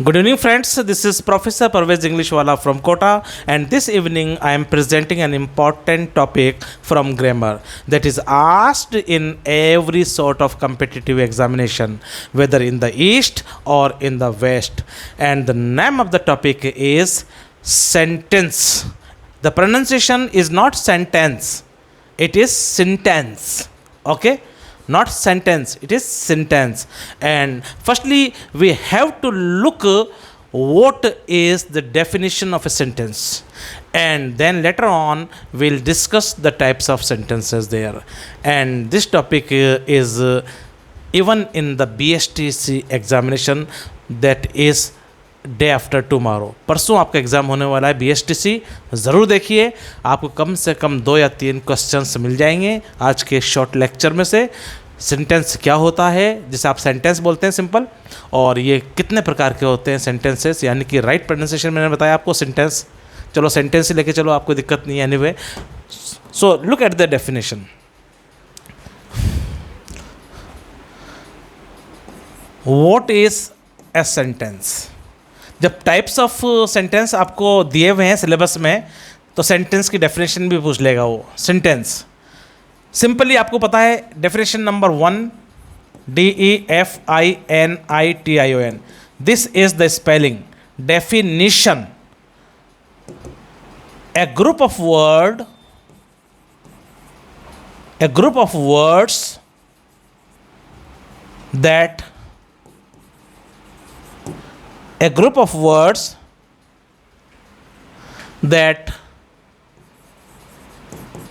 Good evening, friends. This is Professor Parvez Englishwala from Kota, and this evening I am presenting an important topic from grammar that is asked in every sort of competitive examination, whether in the East or in the West. And the name of the topic is sentence. The pronunciation is not sentence, it is sentence. Okay? Not sentence, it is sentence. And firstly we have to look what is the definition of a sentence, and then later on we'll discuss the types of sentences there. And this topic is even in the BSTC examination, that is day after tomorrow. परसों आपका exam होने वाला है BSTC, ज़रूर देखिए, आपको कम से कम 2 या 3 क्वेश्चंस मिल जाएंगे आज के शॉर्ट लेक्चर में से। सेंटेंस क्या होता है, जिसे आप सेंटेंस बोलते हैं सिंपल, और ये कितने प्रकार के होते हैं सेंटेंसेस, यानी कि राइट प्रोनाउंसिएशन मैंने बताया आपको सेंटेंस। चलो सेंटेंस ही लेके चलो, आपको दिक्कत नहीं है anyway. So look at the definition. What is a sentence? जब टाइप्स ऑफ सेंटेंस आपको दिए हुए हैं सिलेबस में, तो सेंटेंस की डेफिनेशन भी पूछ लेगा वो। सेंटेंस सिंपली आपको पता है, definition number 1, DEFINITION, this is the spelling. Definition, A group of words that a group of words that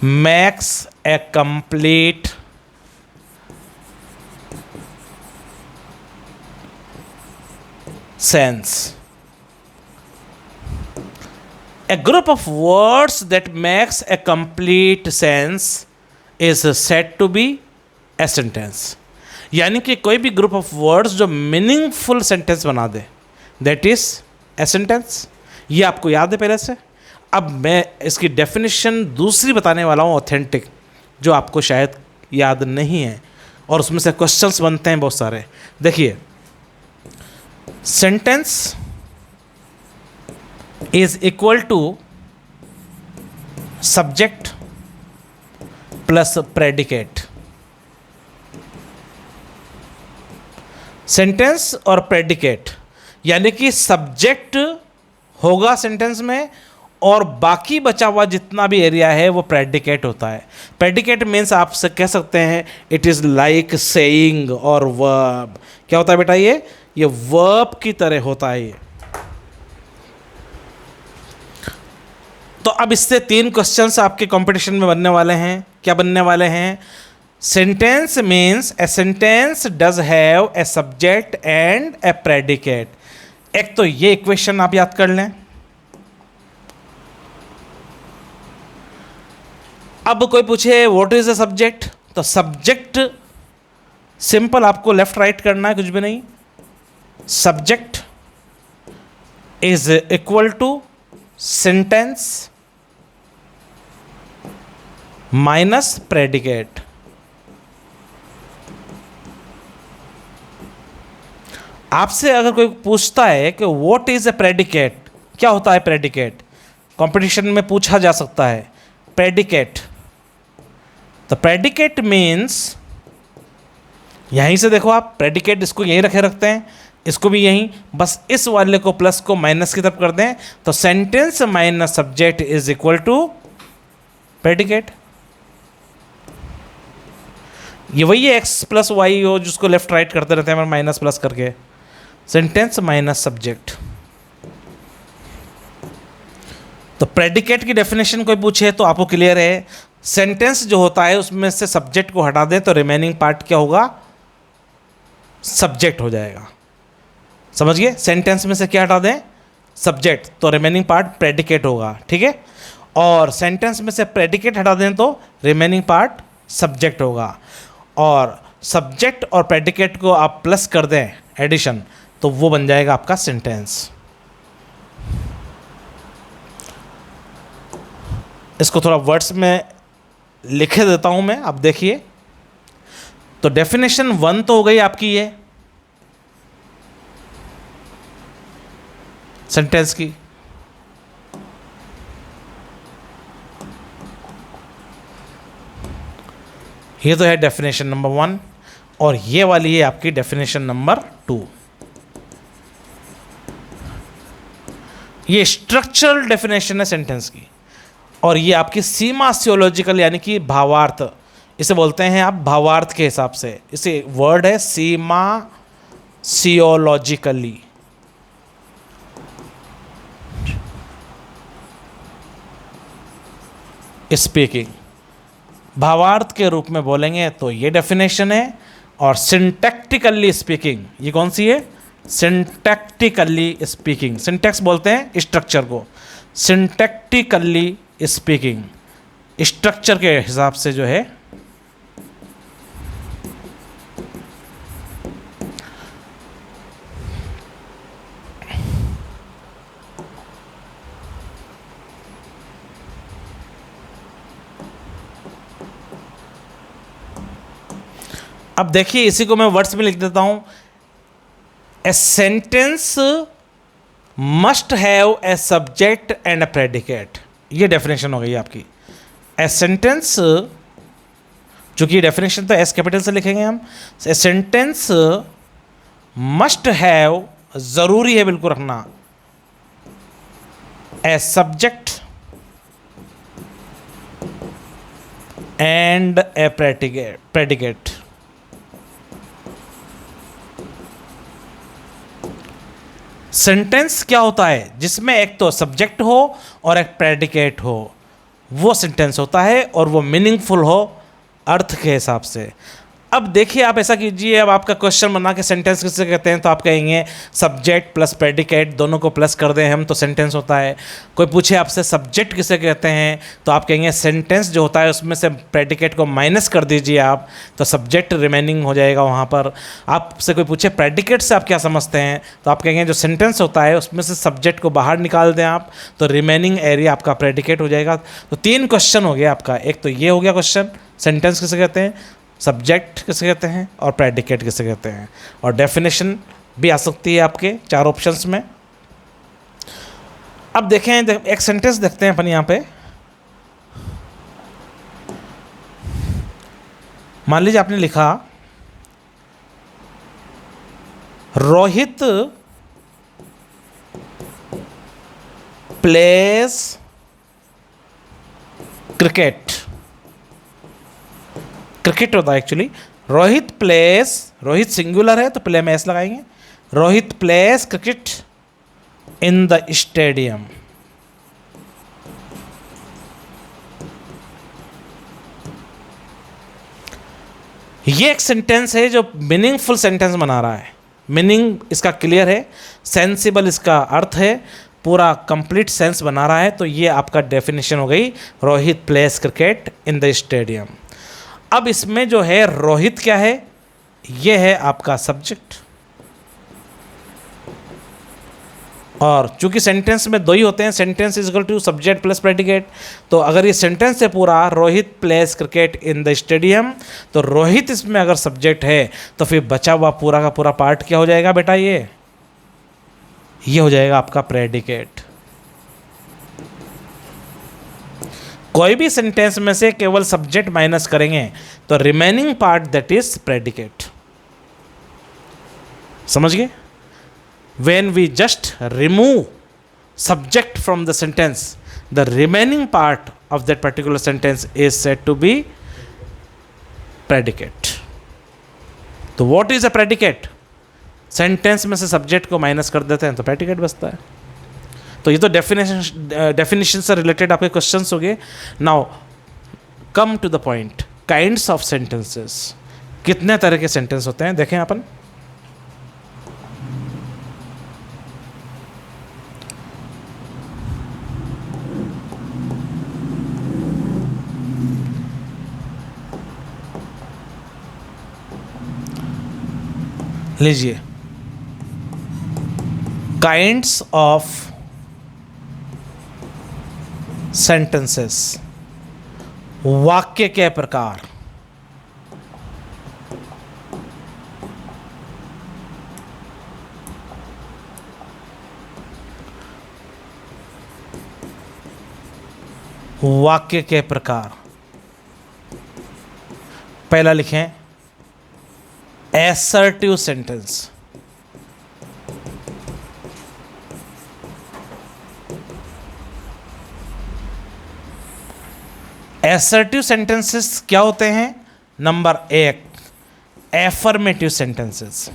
makes a complete sense. A group of words that makes a complete sense is said to be a sentence. यानी कि कोई भी group of words जो meaningful sentence बना दे, that is a sentence. ये आपको याद है पहले से। अब मैं इसकी डेफिनेशन दूसरी बताने वाला हूँ, ऑथेंटिक, जो आपको शायद याद नहीं है, और उसमें से क्वेश्चंस बनते हैं बहुत सारे। देखिए, sentence is equal to subject plus predicate. Sentence और प्रेडिकेट, यानी कि सब्जेक्ट होगा सेंटेंस में, और बाकी बचा हुआ जितना भी एरिया है वो प्रेडिकेट होता है। प्रेडिकेट मीन्स आप कह सकते हैं इट इज़ लाइक सेइंग और वर्ब। क्या होता है बेटा? ये वर्ब की तरह होता है ये। तो अब इससे 3 क्वेश्चंस आपके कंपटीशन में बनने वाले हैं। क्या बनने वाले हैं? Sentence means a sentence does have a subject and A predicate. एक तो ये इक्वेशन आप याद कर लें। अब कोई पूछे व्हाट इज अ सब्जेक्ट, तो सब्जेक्ट सिंपल आपको लेफ्ट राइट करना है, कुछ भी नहीं। Subject is equal to sentence minus predicate. आपसे अगर कोई पूछता है कि व्हाट इज ए प्रेडिकेट, क्या होता है प्रेडिकेट, कंपटीशन में पूछा जा सकता है प्रेडिकेट। तो प्रेडिकेट मीन्स, यहीं से देखो आप, प्रेडिकेट इसको यहीं रखते हैं, इसको भी यहीं, बस इस वाले को प्लस को माइनस की तरफ कर दें, तो sentence minus subject is equal to predicate. ये वही है एक्स प्लस वाई हो, जिसको लेफ्ट राइट करते रहते हैं माइनस प्लस करके। Sentence minus subject. तो प्रेडिकेट की डेफिनेशन कोई पूछे तो आपको क्लियर है, सेंटेंस जो होता है उसमें से सब्जेक्ट को हटा दें तो रिमेनिंग पार्ट क्या होगा? सब्जेक्ट हो जाएगा। समझ गए? सेंटेंस में से क्या हटा दें? सब्जेक्ट, तो रिमेनिंग पार्ट प्रेडिकेट होगा। ठीक है? और सेंटेंस में से प्रेडिकेट हटा दें तो रिमेनिंग पार्ट सब्जेक्ट होगा। और सब्जेक्ट और प्रेडिकेट को आप प्लस कर दें, एडिशन, तो वो बन जाएगा आपका सेंटेंस। इसको थोड़ा वर्ड्स में लिखे देता हूं मैं, अब देखिए। तो डेफिनेशन 1 तो हो गई आपकी ये, सेंटेंस की। ये तो है डेफिनेशन नंबर 1 और ये वाली है आपकी डेफिनेशन नंबर 2। ये स्ट्रक्चरल डेफिनेशन है सेंटेंस की और ये आपकी सीमासियोलॉजिकल यानी कि भावार्थ, इसे बोलते हैं आप भावार्थ के हिसाब से। इसे वर्ड है सीमासियोलॉजिकली। स्पीकिंग भावार्थ के रूप में बोलेंगे तो ये डेफिनेशन है, और सिंटैक्टिकली स्पीकिंग ये कौन सी है? सिंटैक्टिकली स्पीकिंग, सिंटैक्स बोलते हैं स्ट्रक्चर को, सिंटैक्टिकली स्पीकिंग स्ट्रक्चर के हिसाब से जो है अब देखिए इसी को मैं वर्ड्स में लिख देता हूं। A sentence must have a subject and A predicate, ये डेफिनेशन हो गई आपकी। ए सेंटेंस, चूंकि डेफिनेशन तो एस कैपिटल से लिखेंगे हम। ए सेंटेंस मस्ट हैव, जरूरी है बिल्कुल रखना, a subject and A predicate. Sentence क्या होता है? जिसमें एक तो सब्जेक्ट हो और एक प्रेडिकेट हो, वो सेंटेंस होता है, और वो मीनिंगफुल हो अर्थ के हिसाब से। अब देखिए आप ऐसा कीजिए, अब आपका क्वेश्चन बना के सेंटेंस किसे कहते हैं तो आप कहेंगे सब्जेक्ट प्लस प्रेडिकेट दोनों को प्लस कर दें हम तो सेंटेंस होता है। कोई पूछे आपसे सब्जेक्ट किसे कहते हैं तो आप कहेंगे सेंटेंस जो होता है उसमें से प्रेडिकेट को माइनस कर दीजिए आप, तो सब्जेक्ट रिमेनिंग हो जाएगा वहाँ पर। आपसे कोई पूछे प्रेडिकेट से आप क्या समझते हैं तो आप कहेंगे जो सेंटेंस होता है उसमें से सब्जेक्ट को बाहर निकाल दें आप, तो रिमेनिंग एरिया आपका प्रेडिकेट हो जाएगा। तो 3 क्वेश्चन हो गया आपका। एक तो ये हो गया क्वेश्चन, सेंटेंस किसे कहते हैं, सब्जेक्ट किसे कहते हैं और प्रेडिकेट किसे कहते हैं, और डेफिनेशन भी आ सकती है आपके 4 ऑप्शंस में। अब देखें एक सेंटेंस देखते हैं अपन यहाँ पे। मान लीजिए आपने लिखा रोहित प्लेज क्रिकेट, क्रिकेट होता है actually. Rohit place, Rohit singular है तो प्ले में एस लगाएंगे। Rohit plays cricket in the stadium. ये एक सेंटेंस है जो मीनिंगफुल सेंटेंस बना रहा है, मीनिंग इसका क्लियर है, सेंसिबल इसका अर्थ है, पूरा कंप्लीट सेंस बना रहा है। तो ये आपका डेफिनेशन हो गई, Rohit plays cricket in the stadium. अब इसमें जो है रोहित क्या है, ये है आपका सब्जेक्ट, और चूंकि सेंटेंस में 2 ही होते हैं, sentence is equal to subject plus predicate, तो अगर ये सेंटेंस है पूरा Rohit plays cricket in the stadium, तो रोहित इसमें अगर सब्जेक्ट है तो फिर बचा हुआ पूरा का पूरा पार्ट क्या हो जाएगा बेटा, ये हो जाएगा आपका प्रेडिकेट। कोई भी सेंटेंस में से केवल सब्जेक्ट माइनस करेंगे तो remaining part that is predicate. समझ गए? When we just remove subject from the sentence, the remaining part of that particular sentence is said to be predicate. तो what is a predicate? Sentence में से subject को minus कर देते हैं तो प्रेडिकेट बचता है। तो ये तो डेफिनेशन से रिलेटेड आपके क्वेश्चंस हो गए। Now come to the point, kinds of sentences. कितने तरह के सेंटेंस होते हैं देखें अपन। लीजिए, काइंड्स ऑफ सेंटेंसेस, वाक्य के प्रकार। वाक्य के प्रकार। पहला लिखें एसर्टिव सेंटेंस। एसर्टिव सेंटेंसेस क्या होते हैं? Number 1, affirmative sentences.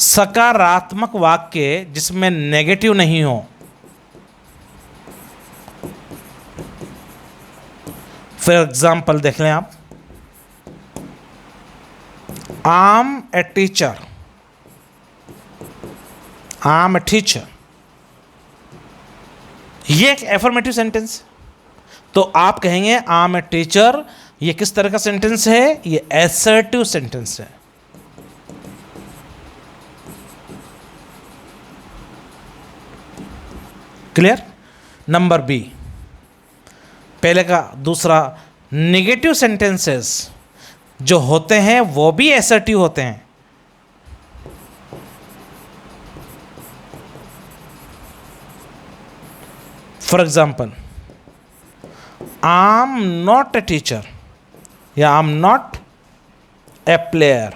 सकारात्मक वाक्य जिसमें नेगेटिव नहीं हो। फॉर एग्जाम्पल देख लें आप, I am a teacher, I am a teacher, ये एक एफर्मेटिव सेंटेंस। तो आप कहेंगे आई एम ए टीचर, ये किस तरह का सेंटेंस है? ये एसर्टिव सेंटेंस है। क्लियर? नंबर बी, पहले का दूसरा, नेगेटिव सेंटेंसेस जो होते हैं वो भी एसर्टिव होते हैं। For example, I am not a teacher या I am not a player,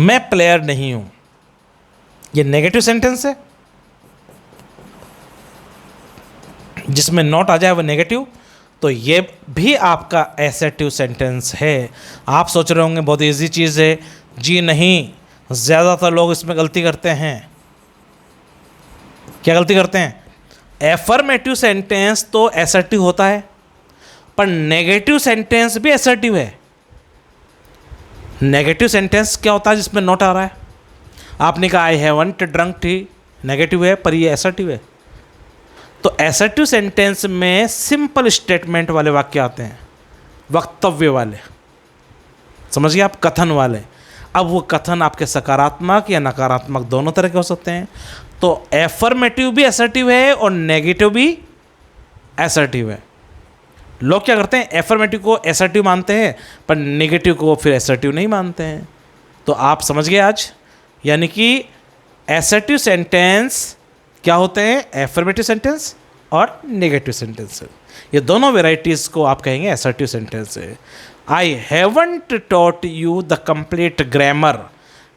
मैं प्लेयर नहीं हूं, ये नेगेटिव सेंटेंस है। जिसमें नॉट आ जाए वो नेगेटिव, तो ये भी आपका एसर्टिव सेंटेंस है। आप सोच रहे होंगे बहुत इजी चीज़ है। जी नहीं, ज़्यादातर लोग इसमें गलती करते हैं। क्या गलती करते हैं? एफर्मेटिव सेंटेंस तो एसर्टिव होता है, पर नेगेटिव सेंटेंस भी एसर्टिव है। नेगेटिव सेंटेंस क्या होता है जिसमें नॉट आ रहा है? आपने कहा I haven't drunk T, negative है पर ये एसर्टिव है। तो एसर्टिव सेंटेंस में सिंपल स्टेटमेंट वाले वाक्य आते हैं, वक्तव्य वाले, समझिए आप, कथन वाले। अब वो कथन आपके सकारात्मक या नकारात्मक दोनों तरह के हो सकते हैं। तो एफर्मेटिव भी एसर्टिव है और नेगेटिव भी एसर्टिव है। लोग क्या करते हैं, एफर्मेटिव को एसर्टिव मानते हैं पर नेगेटिव को फिर एसर्टिव नहीं मानते हैं। तो आप समझ गए आज, यानी कि एसर्टिव सेंटेंस क्या होते हैं? एफर्मेटिव सेंटेंस और नेगेटिव सेंटेंस। ये दोनों वेराइटीज़ को आप कहेंगे एसर्टिव सेंटेंस है। I haven't taught you the complete grammar,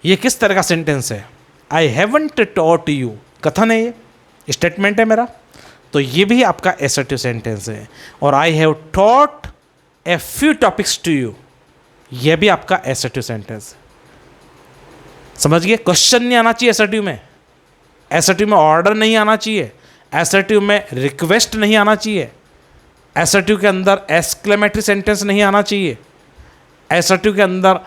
ये किस तरह का सेंटेंस है? आई हैवंट टॉट यू, कथन है, ये स्टेटमेंट है मेरा, तो ये भी आपका एसर्टिव सेंटेंस है। और I have taught a few topics to you, ये भी आपका एसर्टिव सेंटेंस है। समझिए, क्वेश्चन नहीं आना चाहिए एसर्टिव में, एसर्टिव में ऑर्डर नहीं आना चाहिए, एसर्टिव में रिक्वेस्ट नहीं आना चाहिए, एसर्टिव के अंदर एक्सक्लेमेटरी सेंटेंस नहीं आना चाहिए, एसर्टिव के अंदर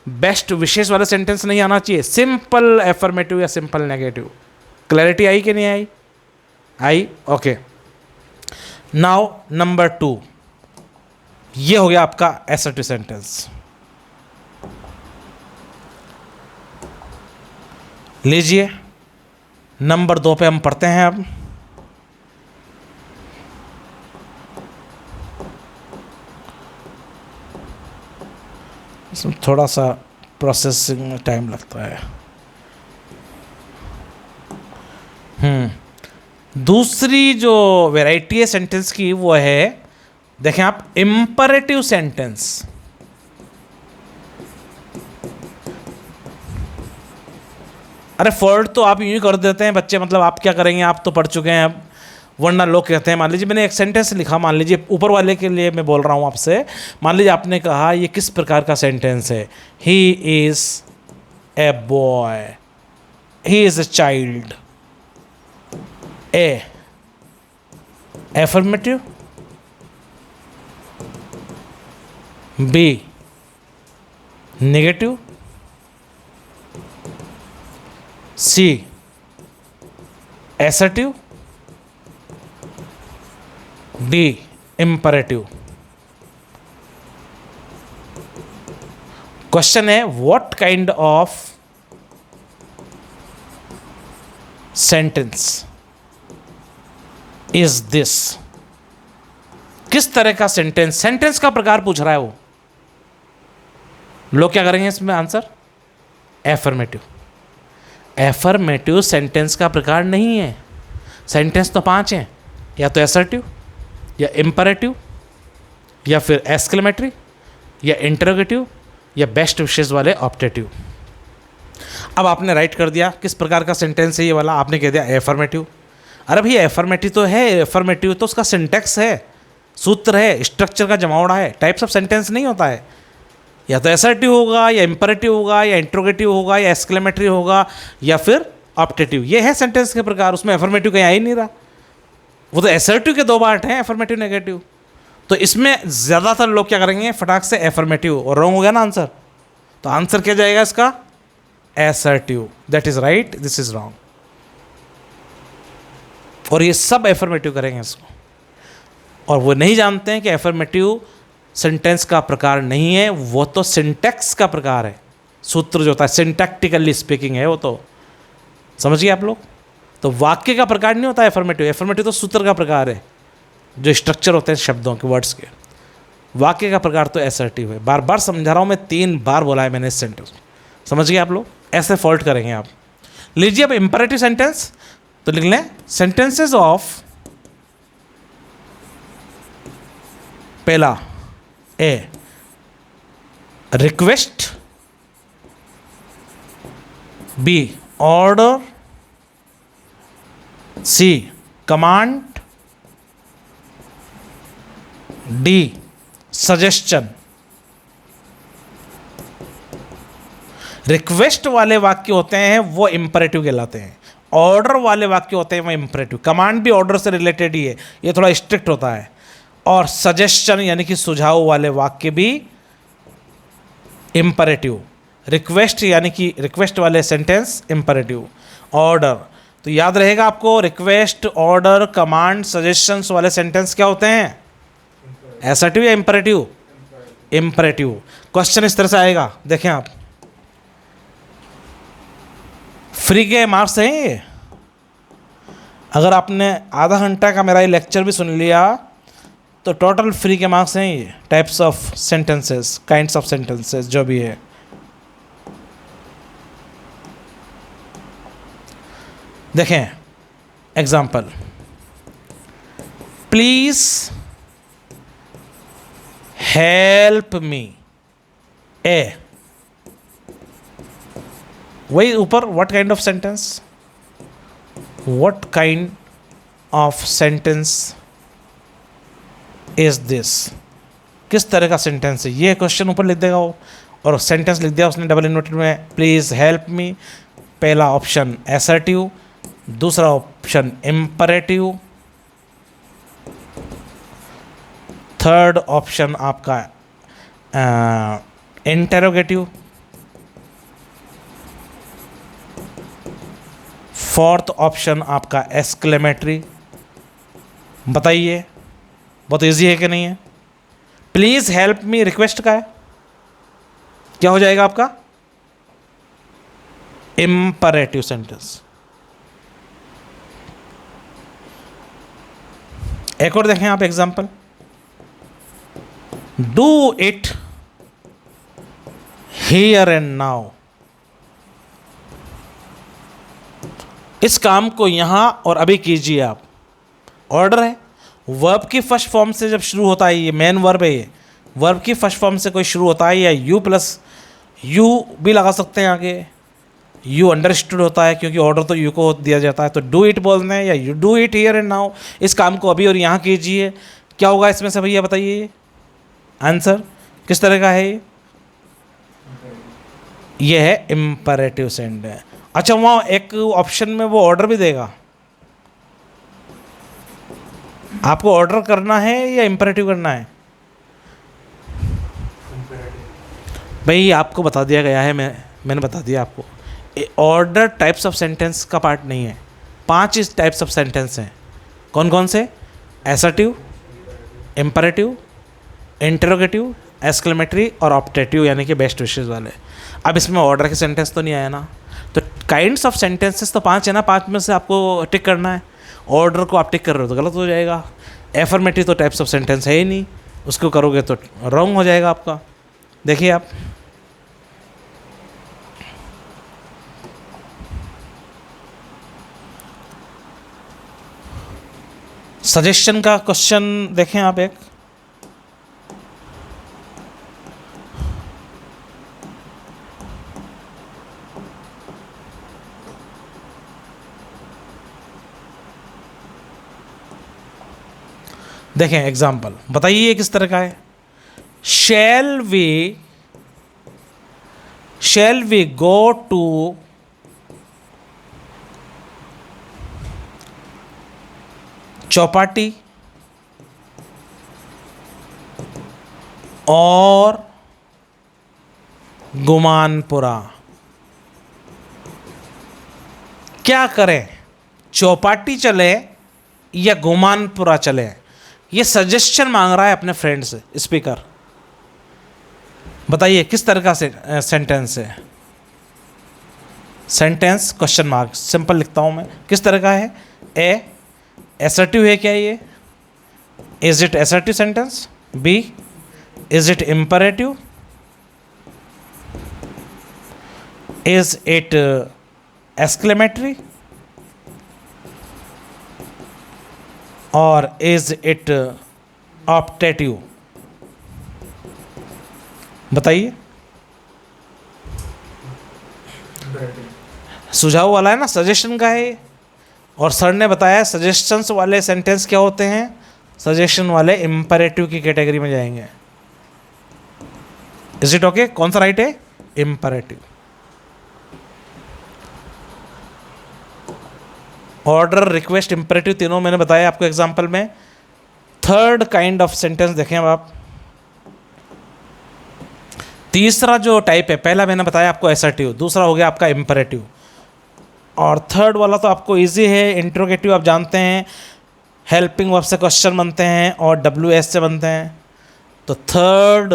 बेस्ट विशेष वाले सेंटेंस नहीं आना चाहिए। सिंपल एफर्मेटिव या सिंपल नेगेटिव। क्लैरिटी आई कि नहीं आई? आई, ओके। नाउ नंबर 2, ये हो गया आपका एसर्टिव सेंटेंस। लीजिए नंबर 2 पे हम पढ़ते हैं अब। इसमें थोड़ा सा प्रोसेसिंग में टाइम लगता है। दूसरी जो वैरायटी है सेंटेंस की वो है, देखें आप, इंपरेटिव सेंटेंस। अरे फोल्ड तो आप यूँ ही कर देते हैं बच्चे, मतलब आप क्या करेंगे, आप तो पढ़ चुके हैं अब। वरना लोग कहते हैं, मान लीजिए मैंने एक सेंटेंस लिखा, मान लीजिए ऊपर वाले के लिए मैं बोल रहा हूँ आपसे, मान लीजिए आपने कहा ये किस प्रकार का सेंटेंस है? He is a boy, he is a child. A affirmative, B negative, C assertive, D imperative। Question है what kind of sentence is this? किस तरह का सेंटेंस, सेंटेंस का प्रकार पूछ रहा है वो। लोग क्या करेंगे इसमें आंसर? एफर्मेटिव। एफर्मेटिव सेंटेंस का प्रकार नहीं है। सेंटेंस तो 5 हैं, या तो एसर्टिव, या इम्परेटिव, या फिर एक्सक्लेमेटरी, या इंटरोगेटिव, या बेस्ट विशेष वाले ऑप्टेटिव। अब आपने राइट कर दिया किस प्रकार का सेंटेंस है ये वाला, आपने कह दिया एफर्मेटिव। अरे भैया एफर्मेटिव तो है, एफर्मेटिव तो उसका सिंटैक्स है, सूत्र है, स्ट्रक्चर का जमावड़ा है, टाइप्स ऑफ सेंटेंस नहीं होता है। या तो एसर्टिव होगा, या इम्परेटिव होगा, या इंट्रोगेटिव होगा, या एक्सक्लेमेटरी होगा, या फिर ऑप्टेटिव। ये है सेंटेंस के प्रकार, उसमें एफर्मेटिव कहीं आ ही नहीं रहा। वो तो एसर्टिव के 2 पार्ट हैं, एफर्मेटिव नेगेटिव। तो इसमें ज़्यादातर लोग क्या करेंगे, फटाक से एफर्मेटिव, और रॉन्ग हो गया ना आंसर। तो आंसर क्या जाएगा इसका? Assertive. That is right, this is wrong. और ये सब एफर्मेटिव करेंगे इसको, और वो नहीं जानते हैं कि एफर्मेटिव सेंटेंस का प्रकार नहीं है, वो तो सिंटैक्स का प्रकार है। सूत्र जो होता है सिंटैक्टिकली स्पीकिंग है वो तो, समझिए आप लोग। तो वाक्य का प्रकार नहीं होता एफर्मेटिव, एफर्मेटिव तो सूत्र का प्रकार है, जो स्ट्रक्चर होते हैं शब्दों के, वर्ड्स के। वाक्य का प्रकार तो एसर्टिव है। बार बार समझा रहा हूँ मैं, 3 बार बोला है मैंने इस सेंटेंस। समझ गए आप लोग? ऐसे फॉल्ट करेंगे आप। लीजिए अब इंपरेटिव सेंटेंस, तो लिख लें सेंटेंसेस ऑफ, पहला ए रिक्वेस्ट, बी ऑर्डर, सी कमांड, डी सजेशन। रिक्वेस्ट वाले वाक्य होते हैं वो इंपरेटिव कहलाते हैं, ऑर्डर वाले वाक्य होते हैं वो इंपरेटिव। कमांड भी ऑर्डर से रिलेटेड ही है, ये थोड़ा स्ट्रिक्ट होता है। और सजेशन यानी कि सुझाव वाले वाक्य भी इंपरेटिव। रिक्वेस्ट यानी कि रिक्वेस्ट वाले सेंटेंस इंपरेटिव। ऑर्डर तो याद रहेगा आपको, रिक्वेस्ट, ऑर्डर, कमांड, सजेशंस वाले सेंटेंस क्या होते हैं? एसर्टिव या इंपरेटिव? इंपरेटिव। क्वेश्चन इस तरह से आएगा, देखें आप। फ्री के मार्क्स हैं ये। अगर आपने आधा घंटा का मेरा ये लेक्चर भी सुन लिया तो टोटल फ्री के मार्क्स हैं ये। Types of sentences, kinds of sentences जो भी है। देखें एग्जाम्पल, प्लीज हेल्प मी ए, वही ऊपर what kind of sentence, what kind of sentence is this, किस तरह का सेंटेंस है ये, क्वेश्चन ऊपर लिख देगा वो। और सेंटेंस लिख दिया उसने डबल इन्वर्टेड में, प्लीज हेल्प मी। पहला ऑप्शन एसर्टिव, दूसरा ऑप्शन इंपरेटिव, थर्ड ऑप्शन आपका इंटेरोगेटिव, फोर्थ ऑप्शन आपका एक्सक्लेमेटरी। बताइए बहुत इजी है कि नहीं है? प्लीज हेल्प मी रिक्वेस्ट का है, क्या हो जाएगा आपका? Imperative sentence. एक और देखें आप example, do it here and now. इस काम को यहां और अभी कीजिए आप। ऑर्डर है, वर्ब की फर्स्ट फॉर्म से जब शुरू होता है, ये मेन वर्ब है, ये वर्ब की फर्स्ट फॉर्म से कोई शुरू होता है, या यू प्लस यू भी लगा सकते हैं आगे। यू अंडरस्टूड होता है क्योंकि ऑर्डर तो यू को दिया जाता है, तो डू इट बोलते हैं, या you do it here and now. इस काम को अभी और यहाँ कीजिए। क्या होगा इसमें से भैया बताइए? आंसर किस तरह का है ये है इंपरेटिव सेंटेंस। अच्छा, वहाँ एक ऑप्शन में वो ऑर्डर भी देगा, आपको ऑर्डर करना है या इंपरेटिव करना है? भाई आपको बता दिया गया है, मैंने बता दिया आपको। ऑर्डर टाइप्स ऑफ सेंटेंस का पार्ट नहीं है। 5 इस टाइप्स ऑफ सेंटेंस हैं। कौन कौन से? एसर्टिव, इंपरेटिव, इंटरोगेटिव, एक्सक्लेमेटरी और ऑप्टेटिव यानी कि बेस्ट विशेस वाले। अब इसमें ऑर्डर के सेंटेंस तो नहीं आया ना, तो काइंड्स ऑफ सेंटेंसेस तो 5 है ना, 5 में से आपको टिक करना है। ऑर्डर को आप टिक कर रहे हो तो गलत हो जाएगा। एफर्मेटिव तो टाइप्स ऑफ सेंटेंस है ही नहीं, उसको करोगे तो रॉन्ग हो जाएगा आपका। देखिए आप, सजेशन का क्वेश्चन देखें आप एक, देखें एग्जाम्पल, बताइए किस तरह का है। shall we go to Chowpatty और गुमानपुरा? क्या करें, चौपाटी चले या गुमानपुरा चले? ये सजेशन मांग रहा है अपने फ्रेंड से स्पीकर। बताइए किस तरह का सेंटेंस है। सेंटेंस क्वेश्चन मार्क, सिंपल लिखता हूं मैं, किस तरह का है। ए एसर्टिव है क्या ये, is it assertive sentence. B is it imperative, is it exclamatory, और इज इट ऑप्टेटिव? बताइए। सुझाव वाला है ना, सजेशन का है। और सर ने बताया सजेशंस वाले सेंटेंस क्या होते हैं, सजेशन वाले इंपरेटिव की कैटेगरी में जाएंगे। इज इट ओके, कौन सा राइट है, इंपरेटिव। ऑर्डर, रिक्वेस्ट, इंपरेटिव तीनों मैंने बताया आपको एग्जांपल में। थर्ड काइंड ऑफ सेंटेंस देखें अब आप। तीसरा जो टाइप है, पहला मैंने बताया आपको असर्टिव, दूसरा हो गया आपका इंपरेटिव, और थर्ड वाला तो आपको इजी है, इंट्रोगेटिव। आप जानते हैं हेल्पिंग वर्ब से क्वेश्चन बनते हैं और WS से बनते हैं। तो थर्ड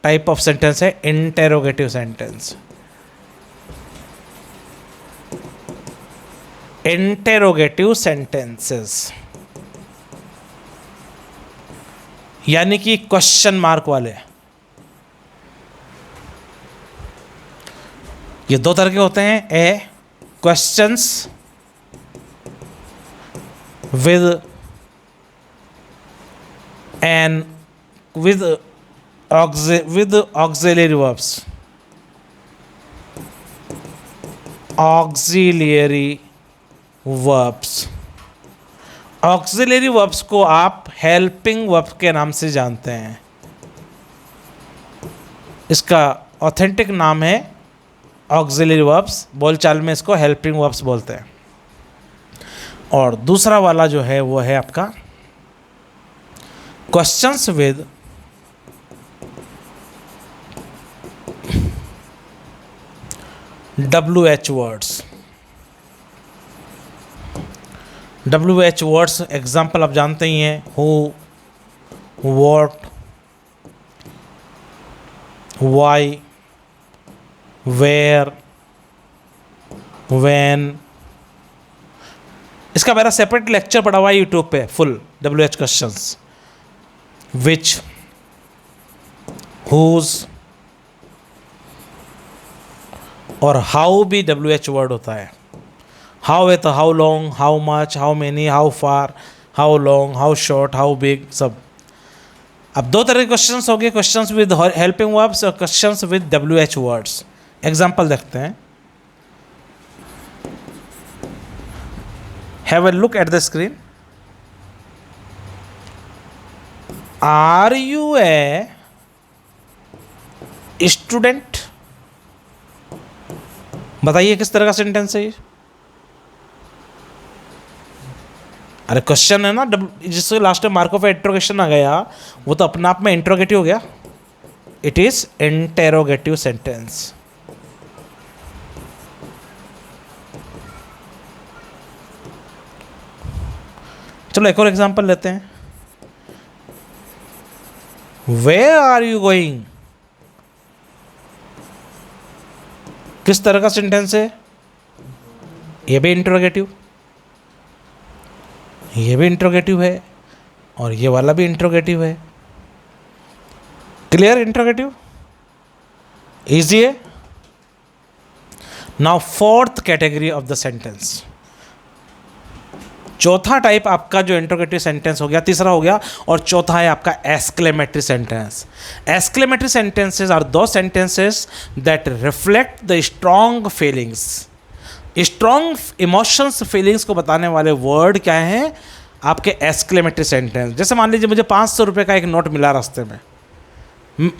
टाइप ऑफ सेंटेंस है इंटेरोगेटिव सेंटेंस। इंटेरोगेटिव सेंटेंसेस यानी कि क्वेश्चन मार्क वाले। ये दो तरह के होते हैं। ए questions with auxiliary verbs, auxiliary verbs. Auxiliary verbs को आप हेल्पिंग वर्ब के नाम से जानते हैं। इसका ऑथेंटिक नाम है ऑक्सिलरी वर्ब्स, बोलचाल में इसको हेल्पिंग वर्ब्स बोलते हैं। और दूसरा वाला जो है वो है आपका questions with WH words. WH words example आप जानते ही हैं, who, what, why, where, when. इसका मेरा सेपरेट लेक्चर पड़ा हुआ है यूट्यूब पे, full WH questions. Which, whose और हाउ भी WH वर्ड होता है। हाउ है तो how long, how much, how many, how far, how long, how short, how big, सब। अब दो तरह के क्वेश्चंस हो गए, क्वेश्चंस विद हेल्पिंग वर्ब्स और questions with WH words. Example देखते हैं। Have a look at the screen. Are you a student? बताइए किस तरह का सेंटेंस है ये। अरे क्वेश्चन है ना, जिससे लास्ट में मार्क ऑफ इंट्रोगेशन आ गया, वो तो अपने आप में इंट्रोगेटिव हो गया। It is interrogative sentence. चलो एक और एग्जांपल लेते हैं। Where are you going? किस तरह का सेंटेंस है, ये भी इंट्रोगेटिव, ये भी इंट्रोगेटिव है, और ये वाला भी इंट्रोगेटिव है। क्लियर? इंट्रोगेटिव इजी है। Now fourth category of the sentence, चौथा टाइप आपका जो इंट्रोगेटिव सेंटेंस हो गया, तीसरा हो गया, और चौथा है आपका exclamatory sentence. Exclamatory sentences are those sentences that reflect the strong feelings. Strong emotions, feelings को बताने वाले वर्ड क्या हैं? आपके एक्सक्लेमेटरी सेंटेंस। जैसे मान लीजिए मुझे 500 रुपये का एक नोट मिला रास्ते में,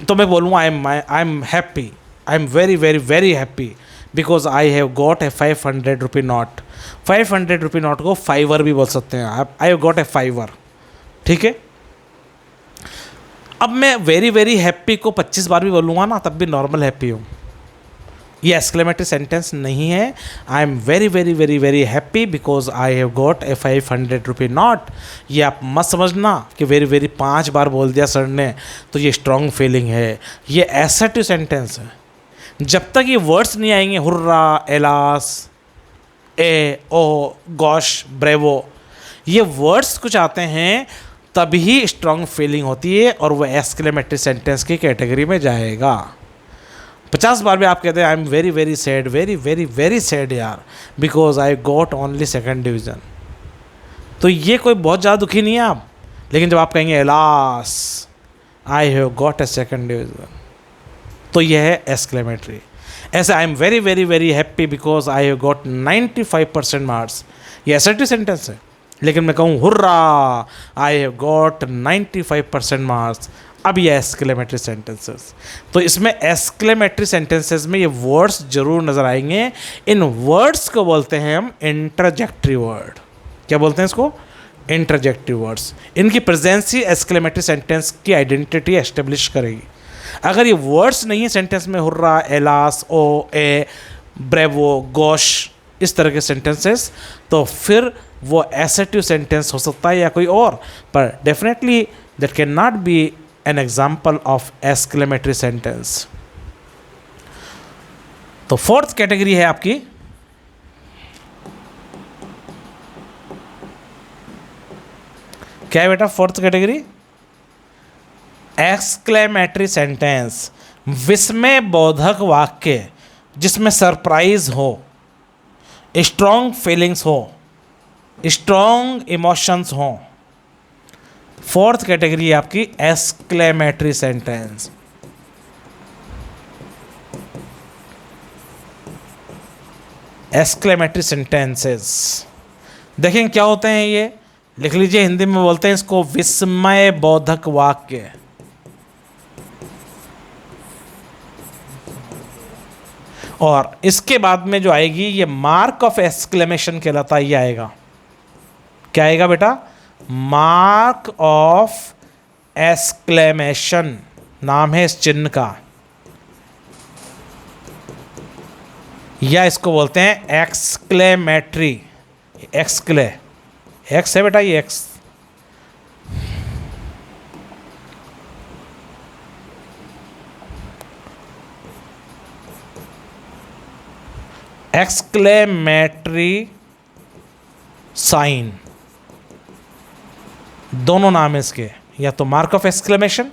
तो मैं बोलूँगा I am happy, I am very very very happy because I have got a 500 rupee note. 500 rupee note को फाइवर भी बोल सकते हैं आप, I have got a fiver. ठीक है, अब मैं वेरी वेरी हैप्पी को 25 बार भी बोलूँगा ना, तब भी नॉर्मल हैप्पी हूँ। ये एक्सक्लेमेटरी सेंटेंस नहीं है। आई am very very very very happy because I have got a 500 rupee note. ये आप मत समझना कि वेरी वेरी 5 बार बोल दिया सर ने तो ये स्ट्रॉन्ग फीलिंग है। ये एसर्टिव सेंटेंस है। जब तक ये वर्ड्स नहीं आएंगे, हुर्रा, एलास, ए, ओ, गॉश, ब्रेवो, ये वर्ड्स कुछ आते हैं तभी स्ट्रॉन्ग फीलिंग होती है और वो एक्सक्लेमेटरी सेंटेंस की कैटेगरी में जाएगा। 50 बार भी आप कहते हैं I am very very sad, very very very sad यार because I got only 2nd division, तो ये कोई बहुत ज़्यादा दुखी नहीं है आप। लेकिन जब आप कहेंगे alas I have got A 2nd division, तो यह है एक्सक्लेमेटरी। ऐसे आई am very very very happy because I have got 95% marks, ये असर्टिव सेंटेंस है। लेकिन मैं कहूँ hurrah I have got 95% marks, अब ये एक्सक्लेमेटरी सेंटेंसेस। तो इसमें एक्सक्लेमेटरी सेंटेंसेस में ये वर्ड्स जरूर नज़र आएंगे। इन वर्ड्स को बोलते हैं हम इंटरजेक्टरी वर्ड। क्या बोलते हैं इसको? इंटरजेक्टरी वर्ड्स। इनकी प्रेजेंस ही एक्सक्लेमेटरी सेंटेंस की आइडेंटिटी एस्टेब्लिश करेगी। अगर ये वर्ड्स नहीं है सेंटेंस में, हुर्रा, एलास, ओ, ए, ब्रेवो, गोश, इस तरह के सेंटेंसेस, तो फिर वो एसर्टिव सेंटेंस हो सकता है या कोई और, पर definitely that can not be an example of exclamatory sentence. तो 4th कैटेगरी है आपकी क्या है बेटा? 4th कैटेगरी एक्सक्लेमेटरी सेंटेंस, विस्मय बोधक वाक्य जिसमें सरप्राइज हो, स्ट्रॉन्ग फीलिंग्स हो, स्ट्रॉन्ग इमोशंस हो। 4th कैटेगरी है आपकी एक्सक्लेमेटरी सेंटेंस। एक्सक्लेमेटरी सेंटेंसेस देखें क्या होते हैं, ये लिख लीजिए। हिंदी में बोलते हैं इसको विस्मय बोधक वाक्य। और इसके बाद में जो आएगी ये मार्क ऑफ एक्सक्लेमेशन कहलाता है। ये आएगा, क्या आएगा बेटा? मार्क ऑफ एक्सक्लेमेशन नाम है इस चिन्ह का, या इसको बोलते हैं एक्सक्लेमेटरी। एक्सक्ले, एक्स है बेटा, ये एक्स। एक्सक्लेमेटरी साइन, दोनों नाम है इसके, या तो मार्क ऑफ एक्सक्लेमेशन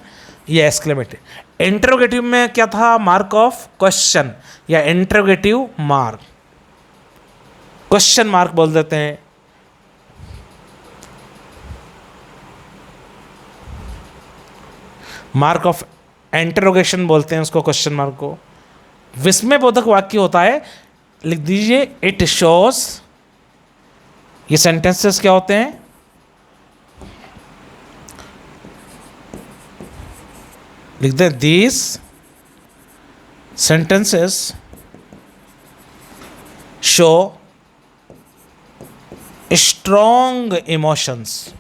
या एक्सक्लेमेटरी। इंटरोगेटिव में क्या था? मार्क ऑफ क्वेश्चन या इंटरोगेटिव मार्क, क्वेश्चन मार्क बोल देते हैं। मार्क ऑफ इंटरोगेशन बोलते हैं उसको, क्वेश्चन मार्क को। विस्मय बोधक वाक्य होता है, लिख दीजिए इट शोज। ये सेंटेंसेस क्या होते हैं? लिख दें, these sentences show strong emotions.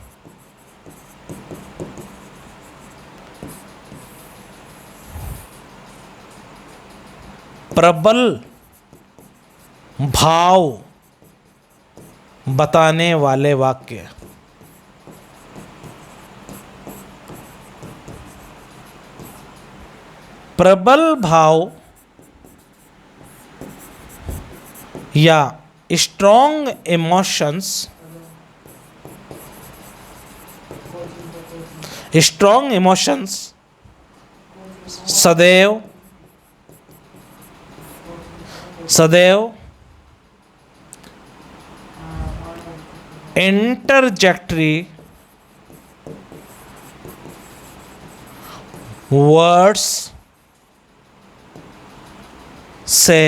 प्रबल भाव बताने वाले वाक्य। प्रबल भाव या स्ट्रॉन्ग इमोशंस, स्ट्रॉन्ग इमोशंस सदैव इंटरजेक्टरी वर्ड्स से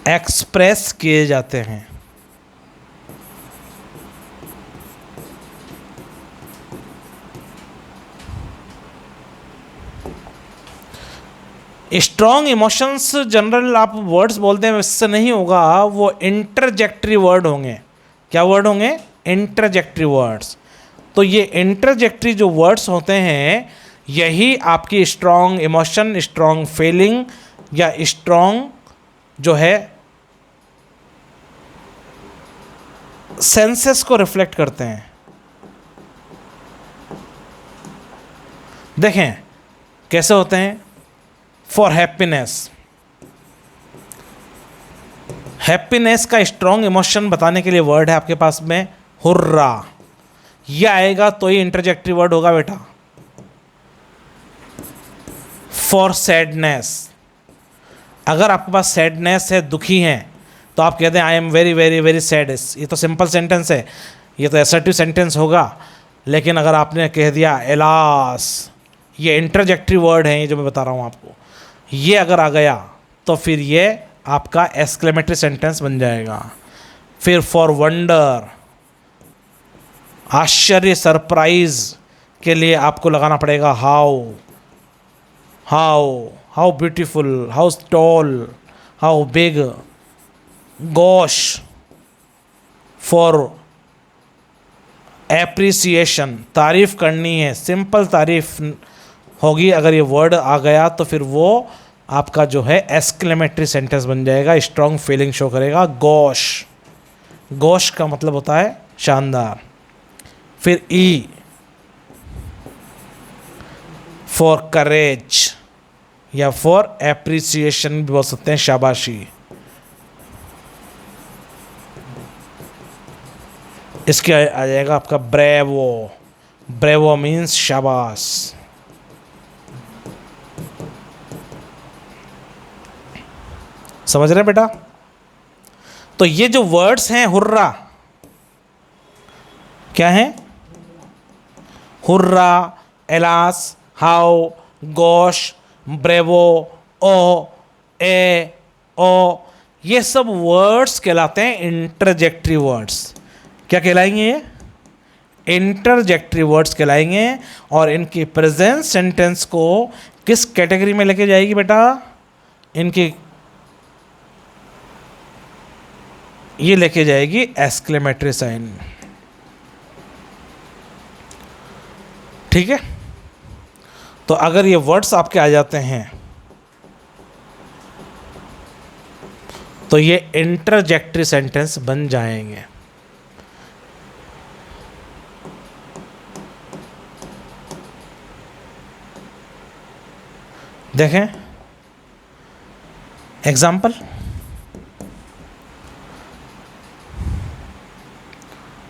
एक्सप्रेस किए जाते हैं। स्ट्रॉन्ग इमोशंस जनरल आप वर्ड्स बोलते हैं वैसे नहीं होगा, वो इंटरजेक्टरी वर्ड होंगे। क्या वर्ड होंगे? इंटरजेक्टरी वर्ड्स। तो ये इंटरजेक्टरी जो वर्ड्स होते हैं यही आपकी स्ट्रॉन्ग इमोशन, स्ट्रॉन्ग फीलिंग या स्ट्रॉन्ग जो है सेंसेस को रिफ्लेक्ट करते हैं। देखें कैसे होते हैं। फॉर हैप्पीनेस, हैप्पीनेस का स्ट्रॉन्ग इमोशन बताने के लिए वर्ड है आपके पास में हुर्रा। ये आएगा तो ही इंटरजेक्टरी वर्ड होगा बेटा। फॉर सैडनेस, अगर आपके पास सैडनेस है, दुखी हैं, तो आप कहते हैं I am very very very sad. ये तो सिंपल सेंटेंस है, ये तो असर्टिव सेंटेंस होगा। लेकिन अगर आपने कह दिया एलास, ये इंटरजेक्टरी वर्ड है, ये जो मैं बता रहा हूँ आपको, ये अगर आ गया तो फिर ये आपका एक्सक्लेमेटरी सेंटेंस बन जाएगा। फिर फॉर वंडर, आश्चर्य, सरप्राइज के लिए आपको लगाना पड़ेगा how. How beautiful, how tall, how big. Gosh, for appreciation, तारीफ करनी है, सिंपल तारीफ होगी। अगर ये वर्ड आ गया तो फिर वो आपका जो है एक्सक्लेमेटरी सेंटेंस बन जाएगा, स्ट्रॉन्ग फीलिंग शो करेगा। गॉश, गॉश का मतलब होता है शानदार। फिर ई फॉर करेज या फॉर एप्रिसिएशन भी बोल सकते हैं, शाबाशी। इसके आ जाएगा आपका ब्रेवो। ब्रेवो मीन्स शाबाश। समझ रहे हैं बेटा? तो ये जो वर्ड्स हैं हुर्रा, क्या हैं? Hurrah, alas, how, gosh, bravo, oh, ah, oh, ये सब वर्ड्स कहलाते हैं इंटरजेक्टरी वर्ड्स। क्या कहलाएंगे ये? इंटरजेक्टरी वर्ड्स कहलाएंगे। और इनकी प्रेजेंट सेंटेंस को किस कैटेगरी में लेके जाएगी बेटा? इनकी ये लेके जाएगी एक्सक्लेमेटरी साइन। ठीक है? तो अगर ये वर्ड्स आपके आ जाते हैं तो ये इंटरजेक्टरी सेंटेंस बन जाएंगे। देखें example.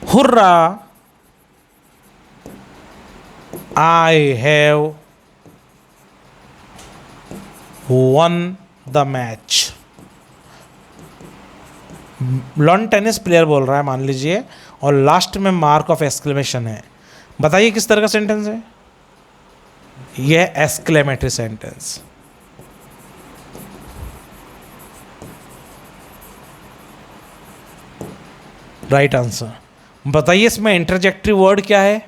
Hurrah, I have one the match. Lawn tennis player बोल रहा है मान लीजिए, और लास्ट में मार्क ऑफ एक्सक्लेमेशन है। बताइए किस तरह का सेंटेंस है? यह एक्सक्लेमेटरी सेंटेंस। Right answer. बताइए इसमें इंटरजेक्टरी वर्ड क्या है?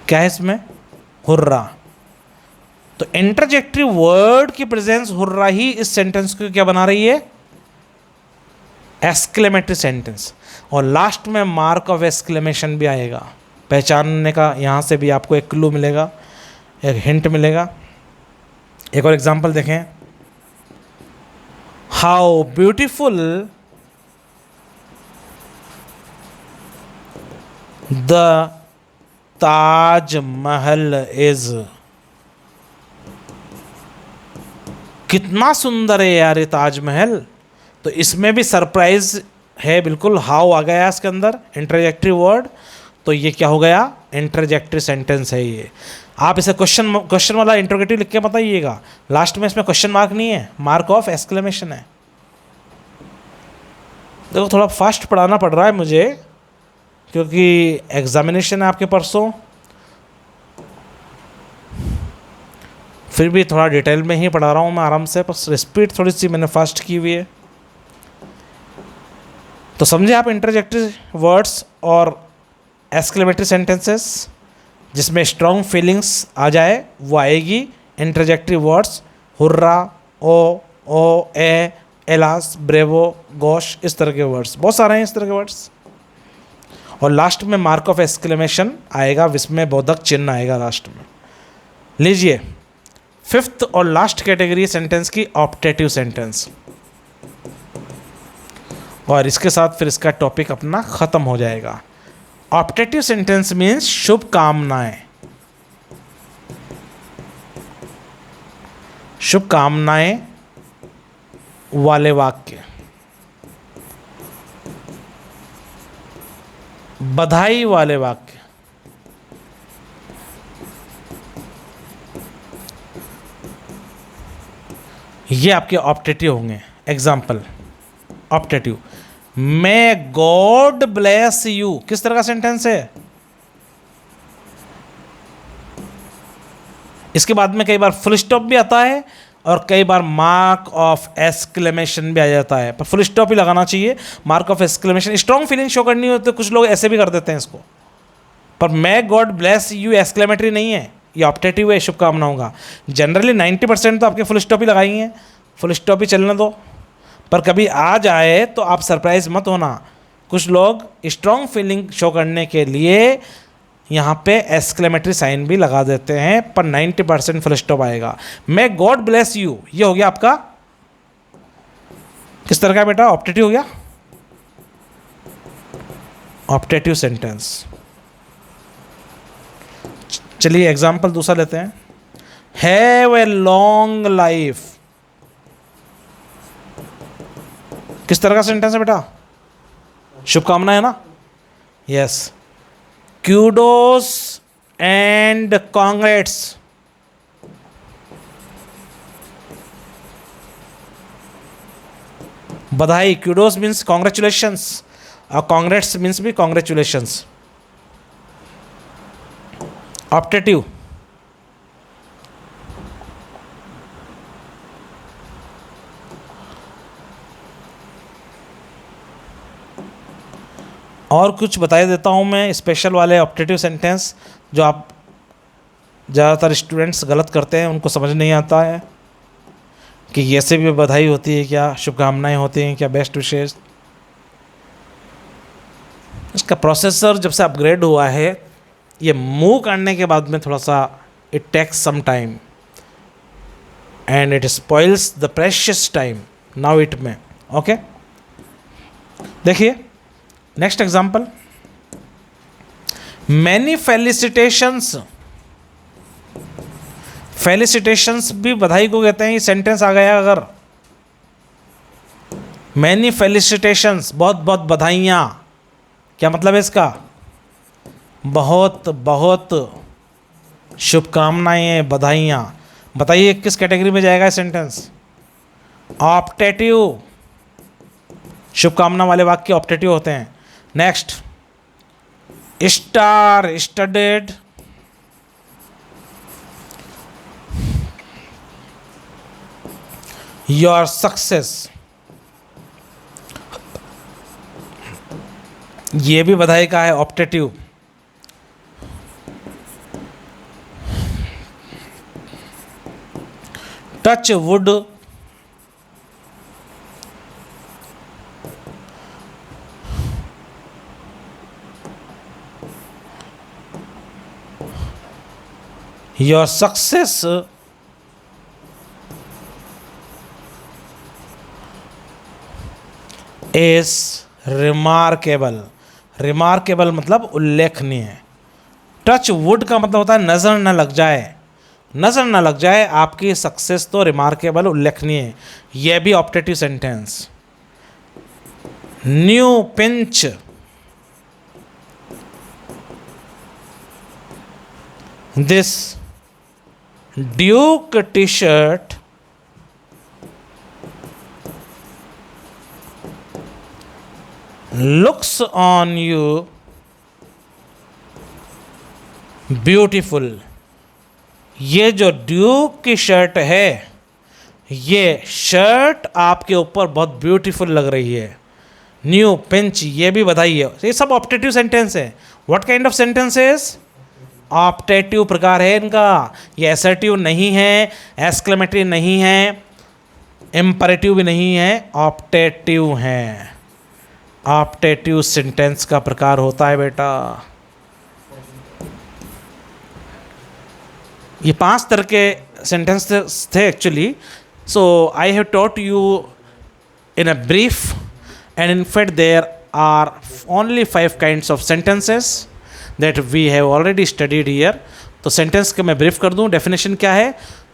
क्या है इसमें? हुर्रा। तो इंटरजेक्टरी वर्ड की प्रेजेंस हुर्रा ही इस सेंटेंस को क्या बना रही है? Exclamatory sentence. और लास्ट में मार्क ऑफ एक्सक्लेमेशन भी आएगा। पहचानने का यहाँ से भी आपको एक क्लू मिलेगा, एक हिंट मिलेगा। एक और एग्जांपल देखें। How beautiful the Taj Mahal is. कितना सुंदर है यार ये ताजमहल। तो इसमें भी सरप्राइज है बिल्कुल। हाउ आ गया इसके अंदर, इंटरजेक्टरी वर्ड। तो ये क्या हो गया? इंटरजेक्टरी सेंटेंस है ये। आप इसे क्वेश्चन वाला इंटरोगेटिव लिख के बताइएगा, लास्ट में इसमें क्वेश्चन मार्क नहीं है, मार्क ऑफ एक्सक्लेमेशन है। देखो थोड़ा फास्ट पढ़ाना पड़ रहा है मुझे क्योंकि एग्जामिनेशन है आपके परसों, फिर भी थोड़ा डिटेल में ही पढ़ा रहा हूँ मैं आराम से, बस स्पीड थोड़ी सी मैंने फास्ट की हुई है। तो समझे आप इंटरजेक्टरी वर्ड्स और एक्सक्लेमेटरी सेंटेंसेस जिसमें स्ट्रॉन्ग फीलिंग्स आ जाए वो आएगी इंटरजेक्टरी वर्ड्स, हुर्रा, ओ ए, एलास, ब्रेवो, गोश, इस तरह के वर्ड्स बहुत सारे हैं इस तरह के वर्ड्स। और लास्ट में मार्क ऑफ एक्सक्लेमेशन आएगा, विस्मय बोधक चिन्ह आएगा लास्ट में। लीजिए फिफ्थ और लास्ट कैटेगरी सेंटेंस की ऑप्टेटिव सेंटेंस, और इसके साथ फिर इसका टॉपिक अपना ख़त्म हो जाएगा। ऑप्टेटिव सेंटेंस मीन्स शुभकामनाएं, शुभकामनाएं वाले वाक्य, बधाई वाले वाक्य, ये आपके ऑप्टेटिव होंगे। Example optative, may God bless you, किस तरह का सेंटेंस है? इसके बाद में कई बार फुल स्टॉप भी आता है और कई बार मार्क ऑफ एक्सक्लेमेशन भी आ जाता है, पर फुल स्टॉप ही लगाना चाहिए। Mark of exclamation strong feeling show करनी हो तो कुछ लोग ऐसे भी कर देते हैं इसको, पर may God bless you exclamatory नहीं है, ये ऑप्टेटिव है, शुभकामनाओं का। जनरली 90% तो आपके फुल स्टॉप ही लगाई हैं, फुल स्टॉप ही चलने दो, पर कभी आ जाए तो आप सरप्राइज मत होना। कुछ लोग स्ट्रॉन्ग फीलिंग शो करने के लिए यहाँ पे एक्सक्लेमेटरी साइन भी लगा देते हैं, पर 90% फुल स्टॉप आएगा। मे गॉड ब्लेस यू, ये हो गया आपका किस तरह का बेटा? ऑप्टेटिव हो गया, ऑप्टेटिव सेंटेंस। चलिए एग्जाम्पल दूसरा लेते हैं, हैव ए लॉन्ग लाइफ, किस तरह का सेंटेंस है बेटा? शुभकामना है ना? यस। क्यूडोस एंड कांग्रेट्स, बधाई, क्यूडोस मीन्स कॉन्ग्रेचुलेशंस और कांग्रेट्स मीन्स भी कॉन्ग्रेचुलेशंस। ऑप्टेटिव, और कुछ बता देता हूँ मैं स्पेशल वाले ऑप्टेटिव सेंटेंस जो आप ज़्यादातर स्टूडेंट्स गलत करते हैं, उनको समझ नहीं आता है कि ऐसे भी बधाई होती है क्या, शुभकामनाएं होती हैं क्या, बेस्ट विशेष। इसका प्रोसेसर जब से अपग्रेड हुआ है, ये मूव करने के बाद में थोड़ा सा it takes some time and it spoils the precious time now it में। ओके, देखिए next example, many felicitations, felicitations भी बधाई को कहते हैं। ये सेंटेंस आ गया अगर, मैनी फेलिसिटेशंस, बहुत बहुत बधाइयाँ, क्या मतलब है इसका? बहुत बहुत शुभकामनाएं, बधाइयाँ। बताइए किस कैटेगरी में जाएगा ये सेंटेंस? ऑप्टेटिव, शुभकामना वाले वाक्य ऑप्टेटिव होते हैं। Next, star studded, your success, ये भी बधाई का है, optative. Touch wood, your success is remarkable, remarkable मतलब उल्लेखनीय। टच वुड का मतलब होता है नज़र न लग जाए, नज़र न लग जाए आपकी सक्सेस तो रिमार्केबल, उल्लेखनीय। यह भी optative sentence. New pinch, this Duke T shirt looks on you beautiful। ये जो ड्यूक की शर्ट है, ये शर्ट आपके ऊपर बहुत ब्यूटीफुल लग रही है। न्यू पिंच, ये भी बधाई है। ये सब ऑप्टेटिव सेंटेंस है। What kind of sentences? Optative प्रकार है इनका। ये एसर्टिव नहीं है, एक्सक्लेमेटरी नहीं है, इम्परेटिव भी नहीं है, ऑप्टेटिव है। ऑप्टेटिव सेंटेंस का प्रकार होता है बेटा। ये 5 तरह के सेंटेंस थे actually. So I have taught you in a brief, and in fact there are only 5 kinds of sentences that we have already studied here. तो सेंटेंस का मैं ब्रीफ कर दूं। डेफिनेशन क्या है?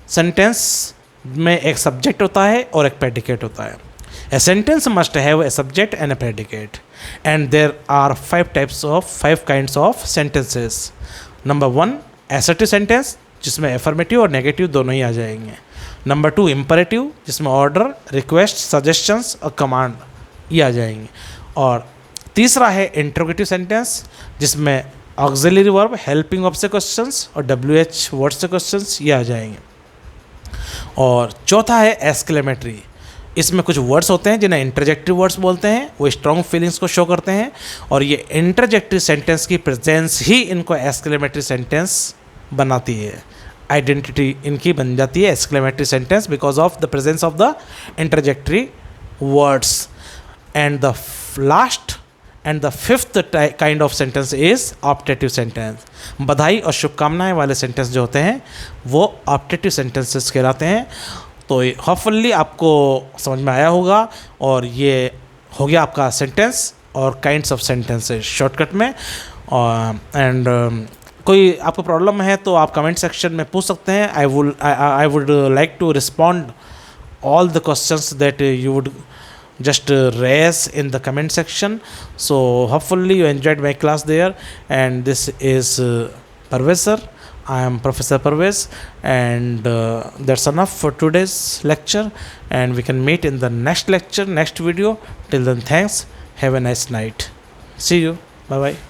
सेंटेंस में एक सब्जेक्ट होता है और एक प्रेडिकेट होता है। A sentence must have a subject and a predicate, and there are 5 kinds of sentences. Number 1, assertive sentence, जिसमें affirmative और negative दोनों ही आ जाएंगे। Number 2, imperative, जिसमें order, request, suggestions और command ये आ जाएंगे। और तीसरा है interrogative sentence, जिसमें auxiliary verb, helping of से questions और WH word से questions ये आ जाएंगे। और चौथा है exclamatory। इसमें कुछ वर्ड्स होते हैं जिन्हें इंटरजेक्टिव वर्ड्स बोलते हैं, वो स्ट्रॉन्ग फीलिंग्स को शो करते हैं, और ये इंटरजेक्टिव सेंटेंस की प्रेजेंस ही इनको एक्सक्लेमेटरी सेंटेंस बनाती है। आइडेंटिटी इनकी बन जाती है exclamatory sentence because of the presence of the interjectory words. And the last and the fifth kind of sentence is optative sentence. बधाई और शुभकामनाएं वाले सेंटेंस जो होते हैं वो ऑप्टेटिव सेंटेंसेस कहलाते हैं। तो होपफुली आपको समझ में आया होगा, और ये हो गया आपका सेंटेंस और काइंड्स ऑफ सेंटेंसेस शॉर्टकट में। एंड कोई आपको प्रॉब्लम है तो आप कमेंट सेक्शन में पूछ सकते हैं। I would like to respond all the questions that you would just raise in the comment section. So hopefully you enjoyed my class there, and this is Parvez sir. I am Professor Parvez, and that's enough for today's lecture, and we can meet in the next lecture, next video. Till then, thanks. Have a nice night. See you. Bye bye.